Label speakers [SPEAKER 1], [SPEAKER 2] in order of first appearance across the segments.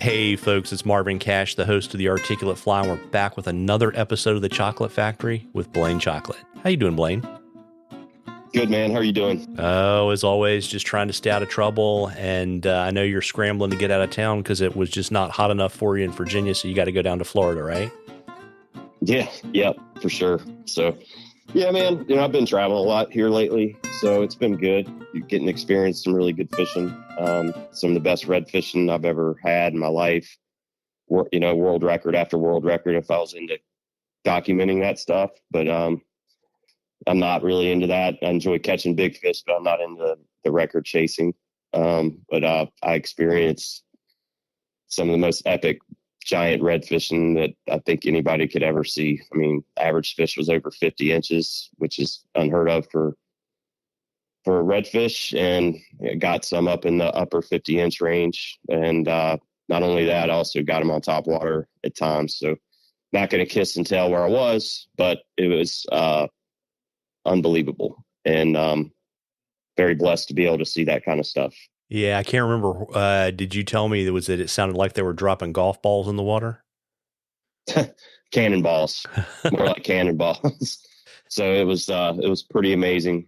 [SPEAKER 1] Hey folks, it's Marvin Cash, the host of The Articulate Fly, and we're back with another episode of the Chocklett Factory with Blane Chocklett. How you doing, Blane?
[SPEAKER 2] Good, man. How are you doing?
[SPEAKER 1] Oh, as always, just trying to stay out of trouble. And I know you're scrambling to get out of town because it was just not hot enough for you in Virginia, so you got to go down to Florida, right?
[SPEAKER 2] Yeah, for sure. So, yeah, man, I've been traveling a lot here lately, so it's been good. You're getting to experience some really good fishing. Some of the best red fishing I've ever had in my life. World record after world record if I was into documenting that stuff. But I'm not really into that. I enjoy catching big fish, but I'm not into the record chasing. But I experienced some of the most epic giant red fishing that I think anybody could ever see. I mean, average fish was over 50 inches, which is unheard of for a redfish, and it got some up in the upper 50-inch range. And not only that, I also got them on top water at times. So not going to kiss and tell where I was, but it was unbelievable, and very blessed to be able to see that kind of stuff.
[SPEAKER 1] Yeah, I can't remember. Did you tell me that it sounded like they were dropping golf balls in the water?
[SPEAKER 2] Cannonballs, more like cannonballs. So it was pretty amazing.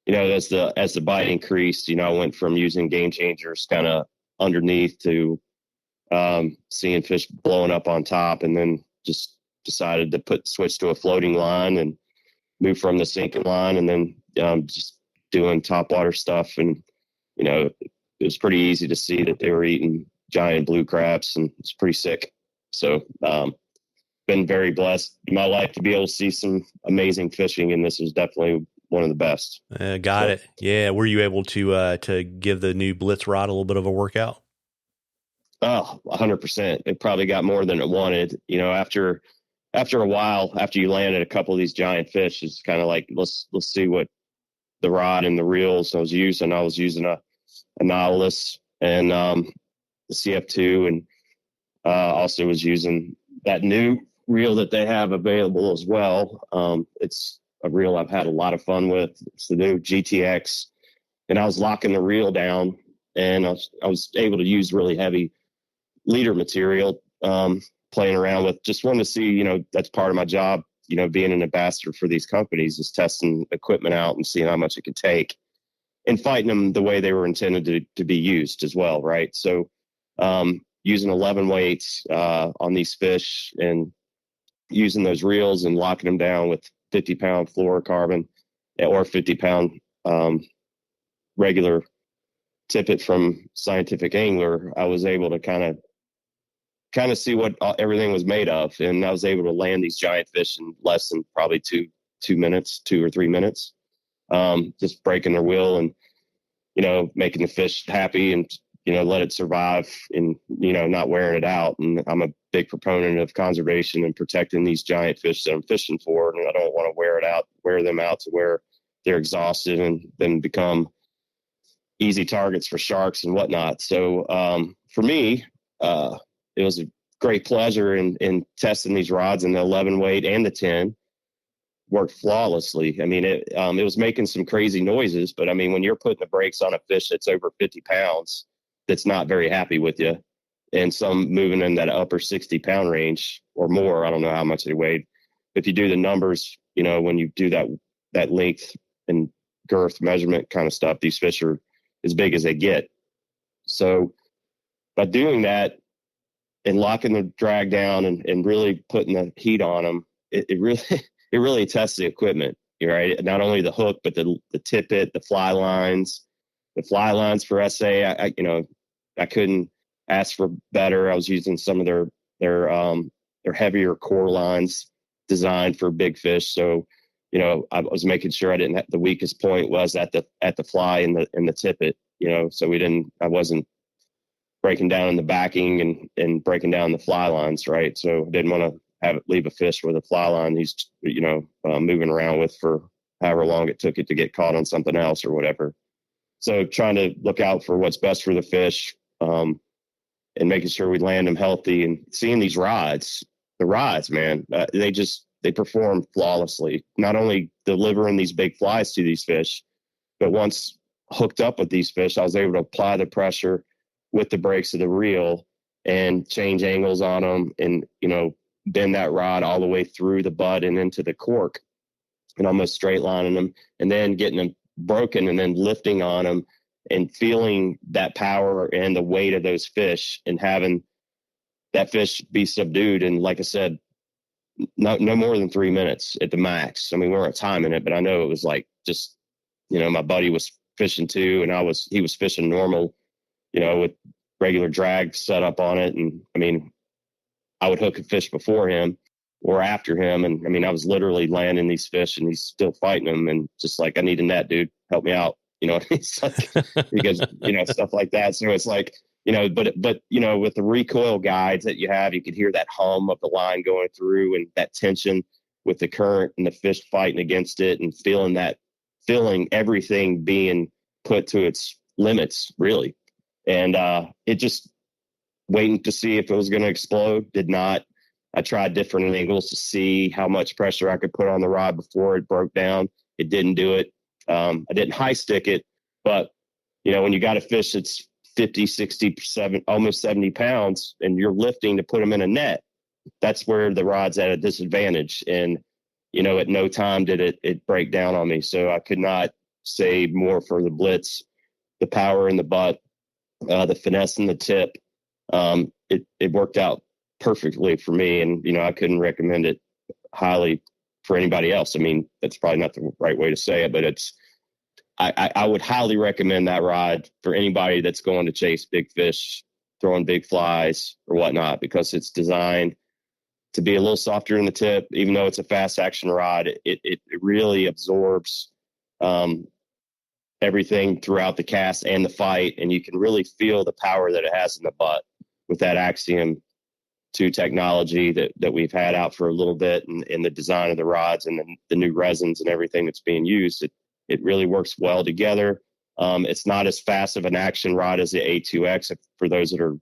[SPEAKER 2] As the bite increased, I went from using game changers kind of underneath to seeing fish blowing up on top, and then just decided to switch to a floating line and move from the sinking line, and then just doing topwater stuff. And it was pretty easy to see that they were eating giant blue crabs, and it's pretty sick. So been very blessed in my life to be able to see some amazing fishing, and this is definitely one of the best.
[SPEAKER 1] Got it. Yeah. Were you able to give the new Blitz rod a little bit of a workout?
[SPEAKER 2] Oh, 100%. It probably got more than it wanted. After a while, after you landed a couple of these giant fish, it's kind of like, let's see what the rod and the reels I was using. I was using a Nautilus and the CF2, and also was using that new reel that they have available as well. It's a reel I've had a lot of fun with. It's the new GTX, and I was locking the reel down, and I was able to use really heavy leader material, playing around with. Just wanted to see, that's part of my job, being an ambassador for these companies, is testing equipment out and seeing how much it could take and fighting them the way they were intended to be used as well. Right. So, using 11 weights, on these fish, and using those reels and locking them down with 50-pound fluorocarbon or 50-pound, regular tippet from Scientific Angler, I was able to kind of see what everything was made of. And I was able to land these giant fish in less than probably 2 or 3 minutes, just breaking their will and, making the fish happy and, let it survive and, not wearing it out. And I'm a big proponent of conservation and protecting these giant fish that I'm fishing for. And I don't want to wear them out to where they're exhausted and then become easy targets for sharks and whatnot. So for me, it was a great pleasure in testing these rods, and the 11 weight and the 10 worked flawlessly. I mean, it was making some crazy noises, but I mean, when you're putting the brakes on a fish that's over 50 pounds, that's not very happy with you, and some moving in that upper 60-pound range or more, I don't know how much they weighed. If you do the numbers, when you do that length and girth measurement kind of stuff, these fish are as big as they get. So by doing that and locking the drag down and really putting the heat on them, it really tests the equipment, right? Not only the hook, but the tippet, the fly lines for SA. I couldn't ask for better. I was using some of their heavier core lines designed for big fish. So, I was making sure I didn't have, the weakest point was at the fly and the tippet, so I wasn't breaking down in the backing and breaking down the fly lines. Right. So I didn't want to leave a fish with a fly line he's, moving around with for however long it took it to get caught on something else or whatever. So trying to look out for what's best for the fish, and making sure we land them healthy, and seeing these rods, man, they perform flawlessly, not only delivering these big flies to these fish, but once hooked up with these fish, I was able to apply the pressure with the brakes of the reel and change angles on them and, bend that rod all the way through the butt and into the cork and almost straight lining them, and then getting them broken and then lifting on them and feeling that power and the weight of those fish and having that fish be subdued. And like I said, no more than 3 minutes at the max. I mean, we weren't timing it, but I know it was like just, my buddy was fishing too, and he was fishing normal, with regular drag set up on it. And I mean, I would hook a fish before him or after him. And I mean, I was literally landing these fish and he's still fighting them. And just like, I need a net, dude, help me out. It's like, because, stuff like that. So it's like, but with the recoil guides that you have, you could hear that hum of the line going through and that tension with the current and the fish fighting against it and feeling everything being put to its limits, really. And it just waiting to see if it was going to explode. Did not. I tried different angles to see how much pressure I could put on the rod before it broke down. It didn't do it. I didn't high stick it, but when you got a fish that's 50, 60, almost 70 pounds and you're lifting to put them in a net, that's where the rod's at a disadvantage. And, at no time did it break down on me. So I could not say more for the blitz, the power in the butt, the finesse in the tip. It worked out perfectly for me. And, I couldn't recommend it highly for anybody else. I mean, that's probably not the right way to say it, but I would highly recommend that rod for anybody that's going to chase big fish, throwing big flies or whatnot, because it's designed to be a little softer in the tip. Even though it's a fast action rod, it really absorbs everything throughout the cast and the fight. And you can really feel the power that it has in the butt with that Axiom 2 technology that we've had out for a little bit, and the design of the rods and the new resins and everything that's being used. It really works well together. It's not as fast of an action rod as the A2X. For those that are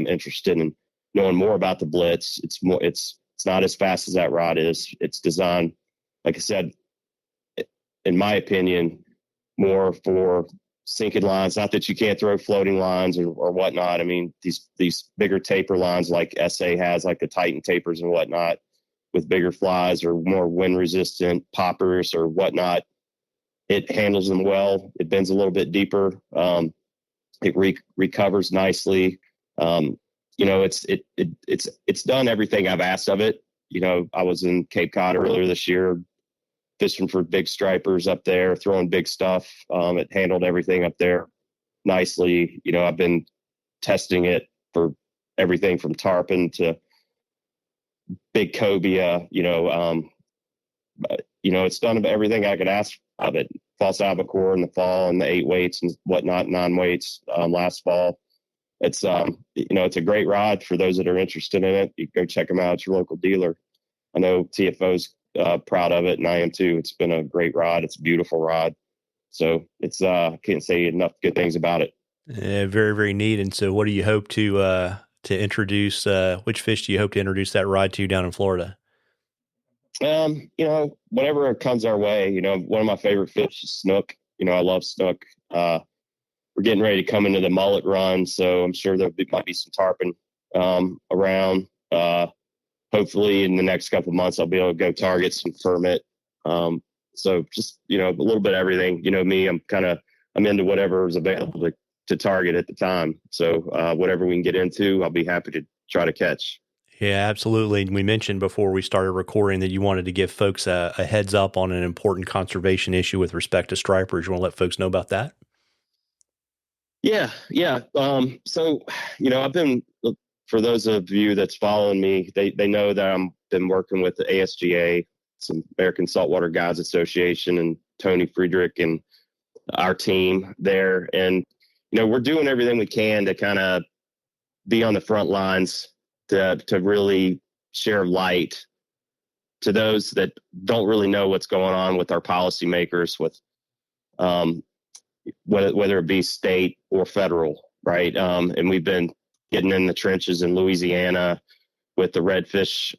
[SPEAKER 2] interested in knowing more about the Blitz, it's not as fast as that rod is. It's designed, like I said, in my opinion, more for sinking lines. Not that you can't throw floating lines or whatnot. I mean, these bigger taper lines like SA has, like the Titan tapers and whatnot, with bigger flies or more wind resistant poppers or whatnot. It handles them well. It bends a little bit deeper. It recovers nicely. It's done everything I've asked of it. I was in Cape Cod earlier this year, fishing for big stripers up there, throwing big stuff. It handled everything up there nicely. I've been testing it for everything from tarpon to big cobia. It's done everything I could ask of it. False albacore in the fall and the 8 weights and whatnot, 9 weights last fall. It's it's a great rod for those that are interested in it. You go check them out at your local dealer. I know TFO's proud of it, and I am too. It's been a great rod. It's a beautiful rod. So it's can't say enough good things about it.
[SPEAKER 1] Yeah, very, very neat. And so what do you hope to introduce? Which fish do you hope to introduce that rod to down in Florida?
[SPEAKER 2] Whatever comes our way. One of my favorite fish is snook. I love snook. We're getting ready to come into the mullet run, so I'm sure might be some tarpon around. Hopefully in the next couple of months, I'll be able to go target some ferment. So just, a little bit of everything. Me, I'm into whatever is available to target at the time. So whatever we can get into, I'll be happy to try to catch.
[SPEAKER 1] Yeah, absolutely. We mentioned before we started recording that you wanted to give folks a heads up on an important conservation issue with respect to stripers. You want to let folks know about that?
[SPEAKER 2] Yeah. So, I've been, for those of you that's following me, they know that I've been working with the ASGA, some American Saltwater Guides Association, and Tony Friedrich and our team there. And, we're doing everything we can to kind of be on the front lines to really share light to those that don't really know what's going on with our policymakers, with whether it be state or federal, right? And we've been getting in the trenches in Louisiana with the redfish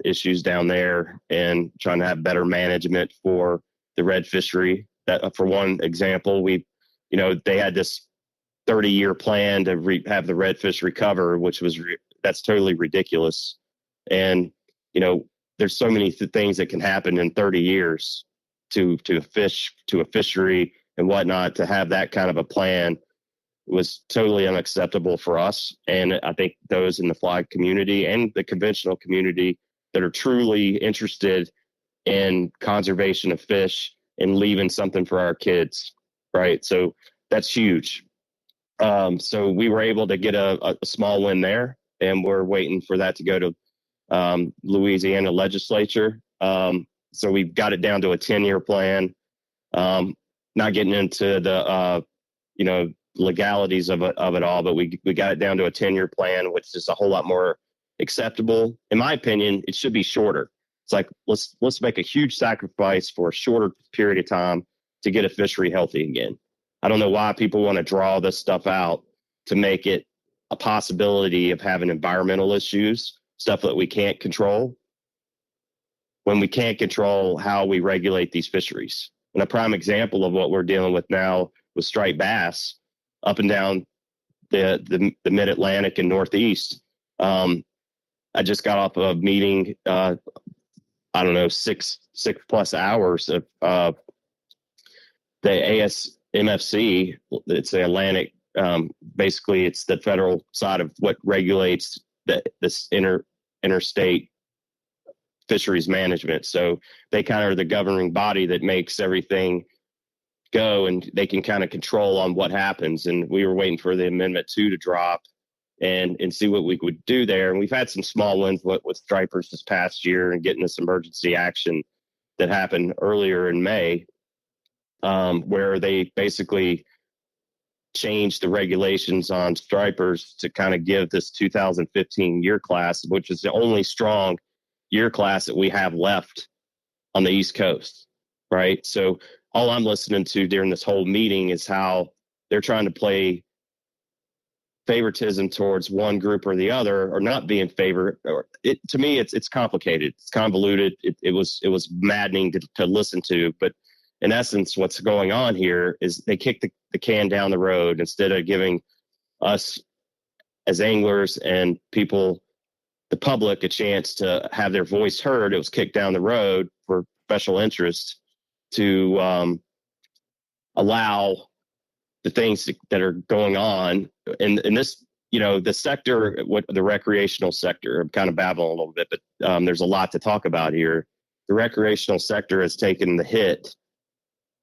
[SPEAKER 2] issues down there and trying to have better management for the red fishery. That, for one example, they had this 30-year plan to have the redfish recover, which was that's totally ridiculous. And there's so many things that can happen in 30 years to a fish, to a fishery and whatnot. To have that kind of a plan was totally unacceptable for us. And I think those in the fly community and the conventional community that are truly interested in conservation of fish and leaving something for our kids, right? So that's huge. So we were able to get a small win there, and we're waiting for that to go to Louisiana legislature. So we've got it down to a 10-year plan. Not getting into the legalities of it all, but we got it down to a 10-year plan, which is a whole lot more acceptable. In my opinion, it should be shorter. It's like, let's make a huge sacrifice for a shorter period of time to get a fishery healthy again. I don't know why people want to draw this stuff out to make it a possibility of having environmental issues, stuff that we can't control, when we can't control how we regulate these fisheries. And a prime example of what we're dealing with now with striped bass up and down the mid-Atlantic and Northeast. I just got off a meeting, 6+ hours of the ASMFC. It's the Atlantic. Basically, it's the federal side of what regulates this interstate fisheries management. So they kind of are the governing body that makes everything go, and they can kind of control on what happens. And we were waiting for the Amendment 2 to drop and see what we would do there. And we've had some small wins with stripers this past year and getting this emergency action that happened earlier in May, where they basically changed the regulations on stripers to kind of give this 2015 year class, which is the only strong year class that we have left on the East Coast, right? So all I'm listening to during this whole meeting is how they're trying to play favoritism towards one group or the other, or not being favored. To me, it's complicated. It's convoluted. It was maddening to listen to. But in essence, what's going on here is they kick the can down the road instead of giving us as anglers and people, the public, a chance to have their voice heard. It was kicked down the road for special interests to allow the things that are going on in this, the sector, the recreational sector. I'm kind of babbling a little bit, but there's a lot to talk about here. The recreational sector has taken the hit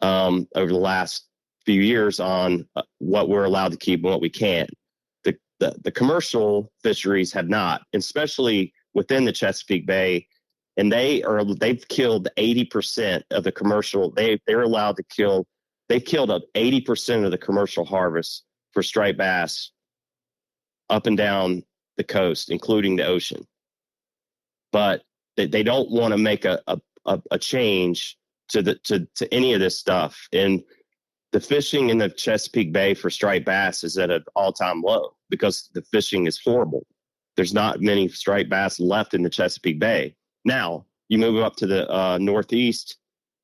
[SPEAKER 2] over the last few years on what we're allowed to keep and what we can't. The commercial fisheries have not, especially within the Chesapeake Bay, and they've killed 80% of the commercial. They're allowed to kill. They've killed up 80% of the commercial harvest for striped bass up and down the coast, including the ocean. But they don't want to make a change to any of this stuff. And the fishing in the Chesapeake Bay for striped bass is at an all-time low because the fishing is horrible. There's not many striped bass left in the Chesapeake Bay. Now, you move up to the Northeast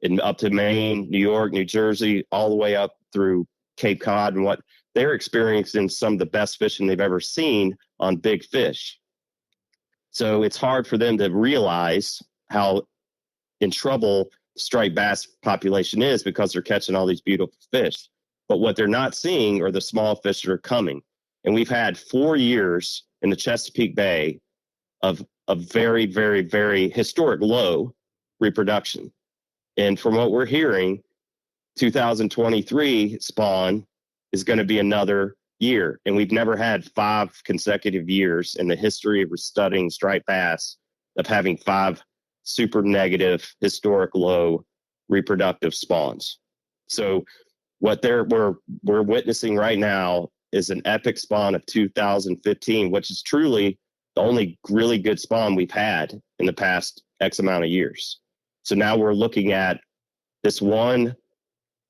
[SPEAKER 2] and up to Maine, New York, New Jersey, all the way up through Cape Cod, and what they're experiencing some of the best fishing they've ever seen on big fish. So it's hard for them to realize how in trouble striped bass population is because they're catching all these beautiful fish. But what they're not seeing are the small fish that are coming. And we've had 4 years in the Chesapeake Bay of a very, very, very historic low reproduction. And from what we're hearing, 2023 spawn is going to be another year. And we've never had 5 consecutive years in the history of studying striped bass of having 5 super negative, historic low reproductive spawns. So what we're witnessing right now is an epic spawn of 2015, which is truly the only really good spawn we've had in the past X amount of years. So now we're looking at this 1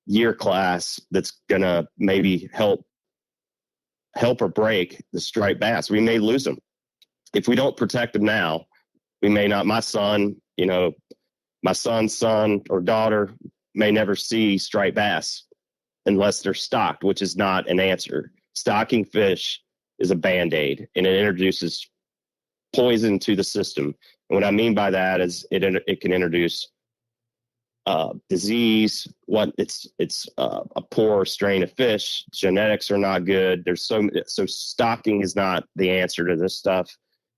[SPEAKER 2] year class that's going to maybe help or break the striped bass. We may lose them. If we don't protect them now, we may not. My son's son or daughter may never see striped bass unless they're stocked, which is not an answer. Stocking fish is a Band-Aid, and it introduces poison to the system. And what I mean by that is it can introduce disease. It's a poor strain of fish. Genetics are not good. So stocking is not the answer to this stuff.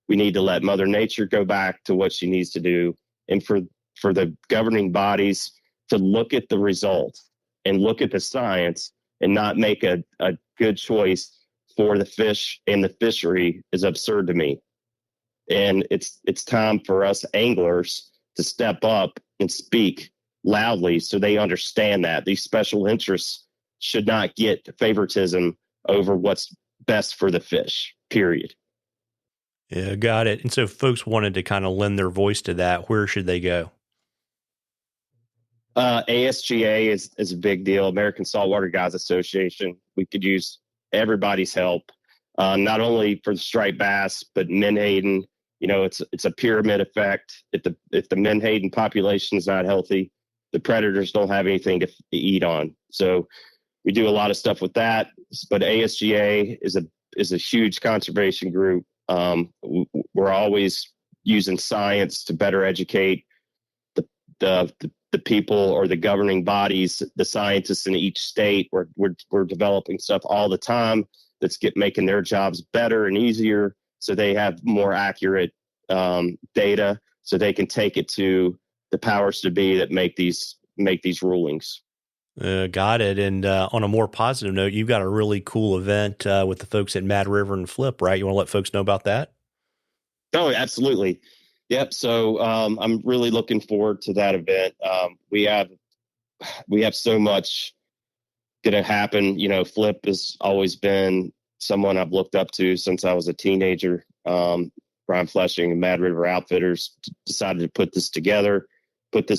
[SPEAKER 2] We need to let Mother Nature go back to what she needs to do, and for the governing bodies to look at the results and look at the science and not make a good choice for the fish and the fishery is absurd to me. And it's time for us anglers to step up and speak loudly so they understand that these special interests should not get favoritism over what's best for the fish, period.
[SPEAKER 1] Yeah, got it. And so if folks wanted to kind of lend their voice to that, where should they go?
[SPEAKER 2] ASGA is a big deal, American Saltwater Guys Association. We could use everybody's help, not only for the striped bass, but menhaden. It's a pyramid effect. If the menhaden population is not healthy, the predators don't have anything to eat on. So we do a lot of stuff with that. But ASGA is a huge conservation group. We're always using science to better educate the people or the governing bodies, the scientists in each state. We're developing stuff all the time that's making their jobs better and easier, so they have more accurate data, so they can take it to the powers to be that make these rulings.
[SPEAKER 1] Got it. And on a more positive note, you've got a really cool event with the folks at Mad River and Flip, right? You want to let folks know about that?
[SPEAKER 2] Oh, absolutely. Yep. So I'm really looking forward to that event. We have so much going to happen. Flip has always been someone I've looked up to since I was a teenager. Brian Fleshing and Mad River Outfitters decided to put this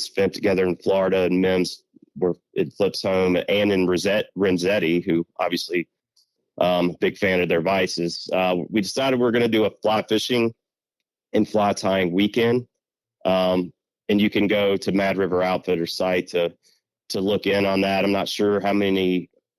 [SPEAKER 2] event together in Florida, and Mims were in Flip's home, and in Renzetti, who obviously big fan of their vices. We decided we're going to do a fly fishing and fly tying weekend. And you can go to Mad River Outfitters site to look in on that. I'm not sure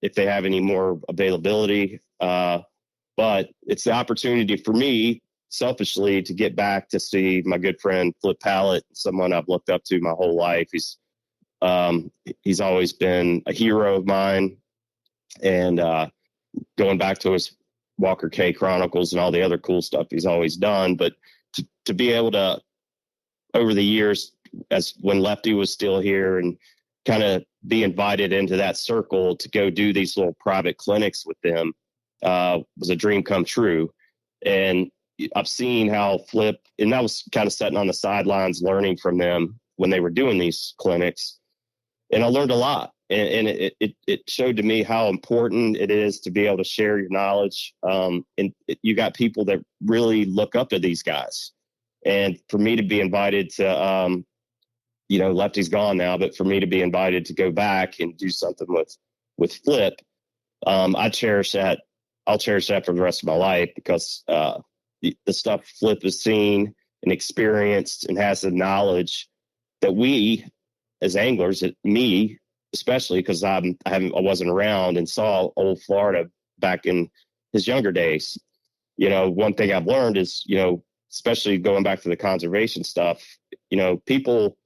[SPEAKER 2] if they have any more availability, but it's the opportunity for me, selfishly, to get back to see my good friend Flip Pallot, someone I've looked up to my whole life. He's always been a hero of mine, and going back to his Walker K Chronicles and all the other cool stuff he's always done. But to be able to, over the years, as when Lefty was still here, and kind of be invited into that circle to go do these little private clinics with them was a dream come true. And I've seen how Flip, and I was kind of sitting on the sidelines learning from them when they were doing these clinics, and I learned a lot. And it showed to me how important it is to be able to share your knowledge. You got people that really look up to these guys. And for me to be invited to, Lefty's gone now, but for me to be invited to go back and do something with Flip, I cherish that. I'll cherish that for the rest of my life, because the stuff Flip has seen and experienced and has the knowledge that we as anglers, me especially, because I wasn't around and saw old Florida back in his younger days. One thing I've learned is, especially going back to the conservation stuff, people,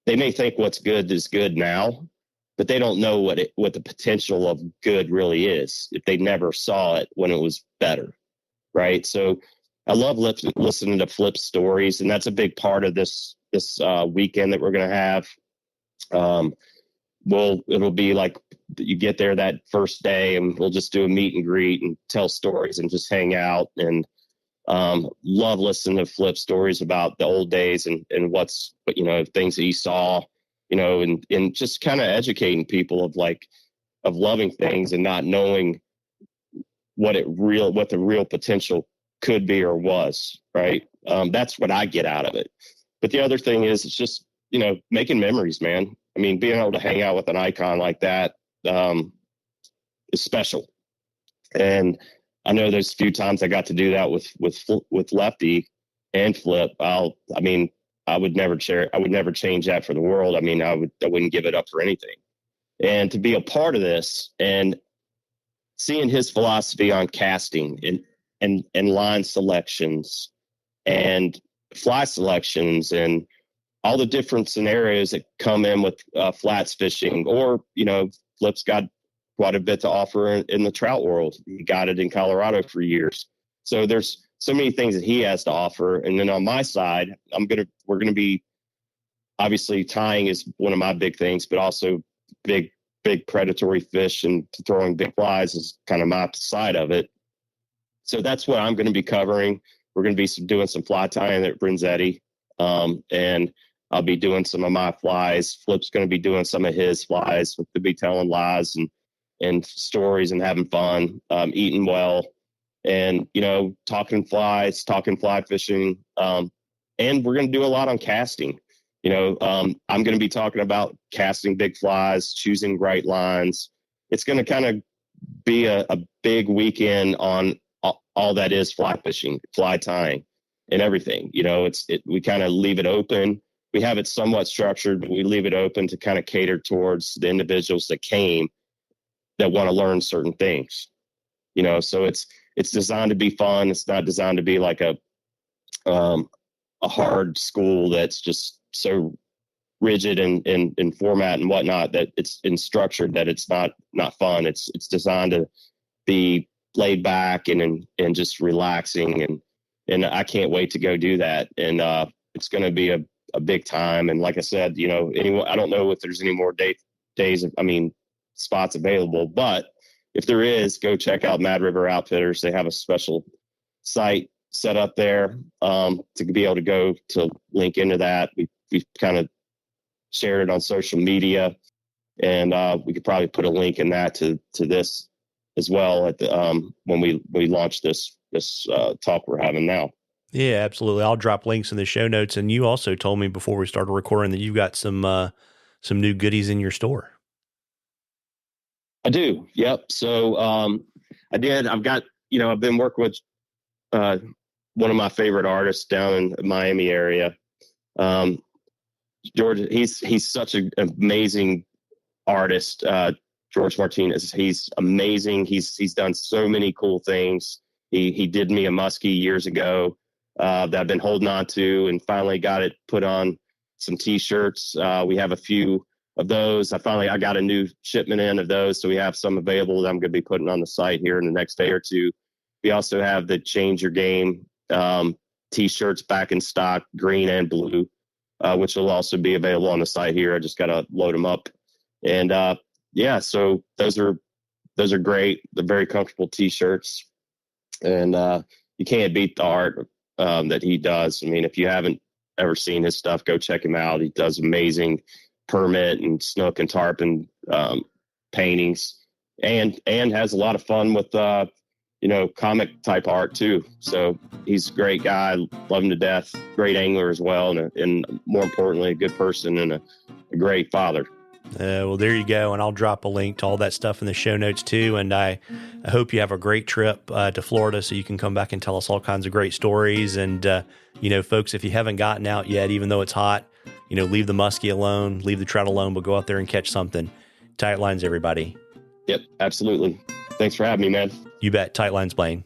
[SPEAKER 2] they may think what's good is good now, but they don't know what the potential of good really is if they never saw it when it was better, right? So I love listening to Flip's stories, and that's a big part of this weekend that we're going to have. It'll be like you get there that first day, and we'll just do a meet and greet and tell stories and just hang out, and love listening to Flip stories about the old days and things that he saw, and just kind of educating people of loving things and not knowing what the real potential could be or was, right? That's what I get out of it. But the other thing is, it's just, making memories, man. I mean, being able to hang out with an icon like that is special. And I know there's a few times I got to do that with Lefty and Flip. I would never change that for the world. I mean, I wouldn't give it up for anything. And to be a part of this and seeing his philosophy on casting and line selections and fly selections and all the different scenarios that come in with flats fishing, or, Flip's got quite a bit to offer in the trout world. He got it in Colorado for years. So there's so many things that he has to offer. And then on my side, we're going to be, obviously tying is one of my big things, but also big predatory fish and throwing big flies is kind of my side of it. So that's what I'm going to be covering. We're going to be doing some fly tying at Brinzetti. And I'll be doing some of my flies. Flip's going to be doing some of his flies. We'll be telling lies and stories and having fun, eating well, and, talking flies, talking fly fishing. And we're going to do a lot on casting. I'm going to be talking about casting big flies, choosing right lines. It's going to kind of be a big weekend on all that is fly fishing, fly tying, and everything. We kind of leave it open. We have it somewhat structured, but we leave it open to kind of cater towards the individuals that came that want to learn certain things. So it's designed to be fun. It's not designed to be like a hard school that's just so rigid in format and whatnot, that it's in structured that it's not fun. It's designed to be laid back and just relaxing, and I can't wait to go do that. And it's going to be a big time. And like I said, anyone, I don't know if there's any more days, spots available, but if there is, go check out Mad River Outfitters. They have a special site set up there to be able to go to link into that. We've kind of shared it on social media, and we could probably put a link in that to this as well at the when we launch this talk we're having now.
[SPEAKER 1] Yeah, absolutely. I'll drop links in the show notes. And you also told me before we started recording that you've got some new goodies in your store.
[SPEAKER 2] I do. Yep. So I did. I've got, I've been working with one of my favorite artists down in the Miami area. George, he's such an amazing artist. George Martinez, he's amazing. He's done so many cool things. He did me a muskie years ago that I've been holding on to, and finally got it put on some T-shirts. We have a few of those. I got a new shipment in of those, so we have some available that I'm going to be putting on the site here in the next day or two. We also have the Change Your Game T-shirts back in stock, green and blue, which will also be available on the site here. I just got to load them up. And so those are great. They're very comfortable T-shirts, and you can't beat the art that he does. If you haven't ever seen his stuff, go check him out. He does amazing permit and snook and tarpon paintings, and has a lot of fun with comic type art too. So he's a great guy. Love him to death. Great angler as well, and more importantly, a good person and a great father.
[SPEAKER 1] Well, there you go. And I'll drop a link to all that stuff in the show notes too. And I hope you have a great trip to Florida so you can come back and tell us all kinds of great stories. And, folks, if you haven't gotten out yet, even though it's hot, leave the muskie alone, leave the trout alone, but go out there and catch something. Tight lines, everybody.
[SPEAKER 2] Yep, absolutely. Thanks for having me, man.
[SPEAKER 1] You bet. Tight lines, Blane.